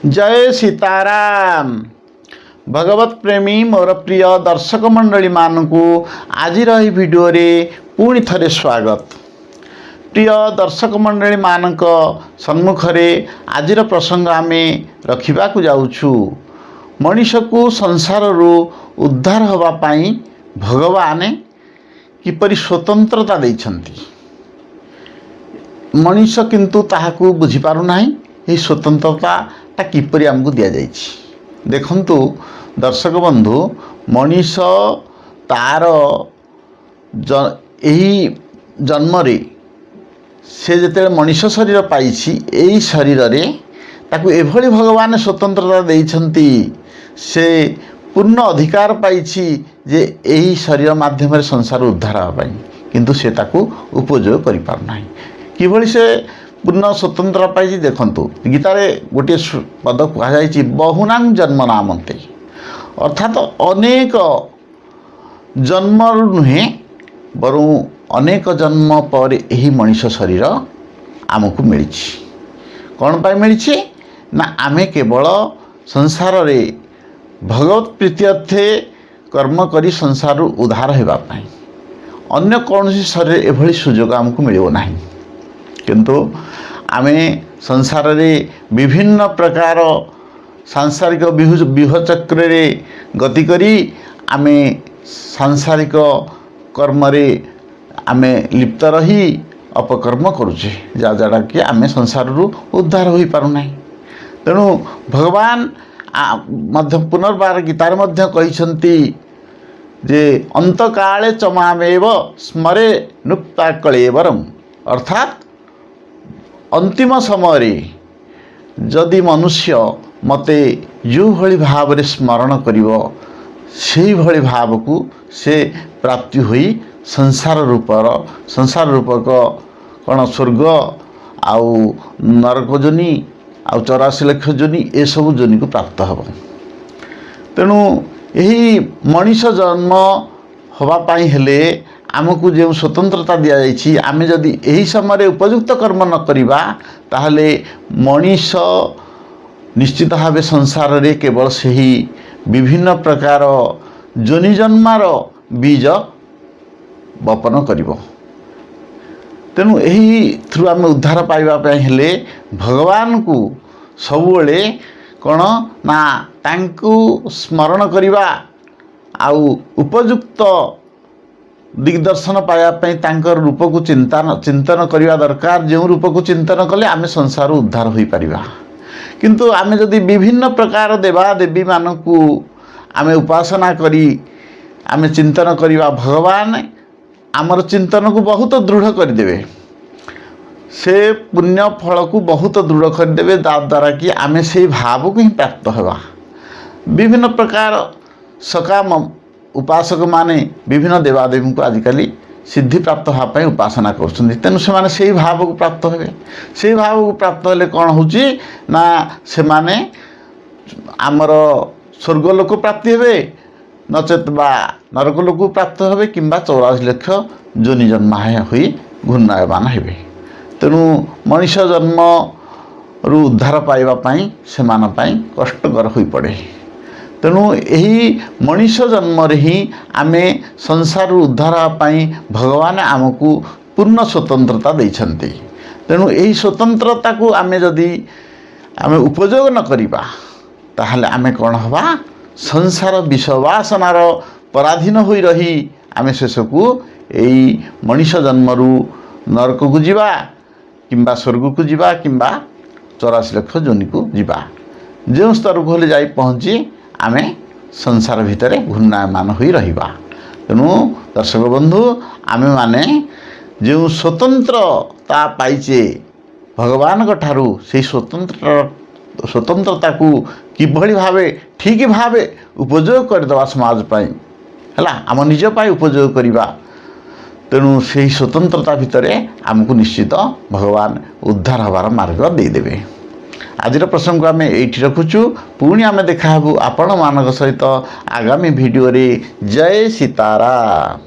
जय सीताराम। भगवत प्रेमी मोर प्रिय दर्शक मंडली मानकु आज भिडियो रे पुणी थरे स्वागत। प्रिय दर्शक मंडली मानक सम्मुखरे आज प्रसंग आमे रखिबा को जाउछु। मनीष को संसार रु उद्धार होबा पाई भगवान किपरि स्वतंत्रता दैछंती। मनीष किंतु ताहाकू बुझी पारु नाही ए स्वतंत्रता किपरि आमको दिया जाइछि। देखंतु दर्शक बंधु, मनीष तार यही जन्म रे से जते मनीष शरीर पाइछि, एई शरीर रे ताकू एभली भगवान स्वतंत्रता दैछंती। से पूर्ण अधिकार पाइछि जे एही शरीर माध्यम रे संसार उद्धार होबा पाई, किंतु से ताकू उपयोग करि पार नाही। किभली से पूर्ण स्वतंत्र पाई देखंतु, गीता रे गोटे पद कहा जाइछि बहुनां जन्म नामन्ते, अर्थात अनेक जन्म नुहे बरु अनेक जन्म पर यही मनीष शरीर आमको मिली। कौन पाई मिली ना आमे केवल संसार रे भगवत प्रीत्यर्थे कर्म करी संसार उद्धार होगा पाई। अन्य कौन शरीर एभली सुजोग आमको मिलिबो नाही। किंतु आमे संसार रे विभिन्न प्रकार सांसारिक व्यूह चक्र रे गति करी आमे सांसारिक कर्म रे आमे लिप्त रही अपकर्म करुचे, जहाँ कि आमे संसार रु उद्धार हो पारु नाही। तेणु भगवान मध्य पुनर्बार गीतार मध्य कहिसंती जे अंत काले चमामेव स्मरे नुक्ता कलेवरम, अर्थात अंतिम समय जदि मनुष्य मते जो भली भाव रे स्मरण करिवो, सेही भली भाव को से प्राप्ति हुई संसार रूपक कौन स्वर्ग आउ नरक जोनि आउ 84 लाख जोनि ए सब जोनि को प्राप्त हब। तेणु यही मनीष जन्म होबा पाई हेले आमको जो स्वतंत्रता दि जाइछि, आमे जदि यही समय उपयुक्त कर्म न करिबा ताहले मनीष निश्चित भाव संसार रे केवल सही विभिन्न प्रकार जोनि जन्मार बीज बपन करिवो। तेणु यही थ्रू आमे उद्धार पाइबा पाई हेले भगवान को सबुले कौन ना तांकु स्मरण करिबा आउ उपयुक्त दिग्दर्शन पायापाई तांकर रूप को चिंतन करने दरकार। जो रूप को चिंतन कले आमे संसार उद्धार हो पारिबा। किंतु आमे जदि विभिन्न प्रकार देवा देवी मानकू आमे उपासना करी आमे चिंतन करिबा, भगवान आमर चिंतन को बहुत दृढ़ करदेवे। से पुण्य फल को बहुत दृढ़ करदेवे, द्वारा कि आमे से भाव को ही प्राप्त होगा। विभिन्न प्रकार सकाम उपासक माने विभिन्न देवादेवी को आजिकल सिद्धि प्राप्त होगापी उपासना कर। तेणु से भाव को प्राप्त हे। से भाव को प्राप्त हेले कौन होची ना से माने आमर स्वर्गलोक प्राप्ति हे, नचेत बा नरकलोक प्राप्त हे कि 84 लाख जोनि जन्म हुई घूर्णायमान हे। तेणु मनीष जन्म रु उद्धार पाइबापी से कष्टकर हो पड़े। तेणु यही मनीष जन्म रे ही आमे संसार उद्धार पाई भगवान आमको पूर्ण स्वतंत्रता दैछंती। तेणु यही स्वतंत्रता को आमे जदि आमे उपयोग न करिबा ताहले आमे कौन हवा, संसार विषवासनार पराधीन होई रही आमे शेष को यही मनीष जन्म रु नरक को जीवा किंबा स्वर्ग को जीवा किंबा 84 लाख जोनि को जीवा। जो स्तर को जाई पहुँची आमे संसार भितर घूर्णायमान होई रहिबा। तेणु दर्शक बंधु, आमे माने जो स्वतंत्रता पाइचे भगवान को ठारू, से स्वतंत्रता को किभली भावे ठीक भावे उपयोग करदेवा समाज पाई हैला, आम निज पाई उपयोग करिबा। तेणु से स्वतंत्रता भितर आमको निश्चित भगवान उद्धार हबार मार्ग देदेवे। आज प्रसंग आम ये रखुचु। पुणी आम देखा आपण मान सहित आगामी भिडियो रे। जय सीताराम।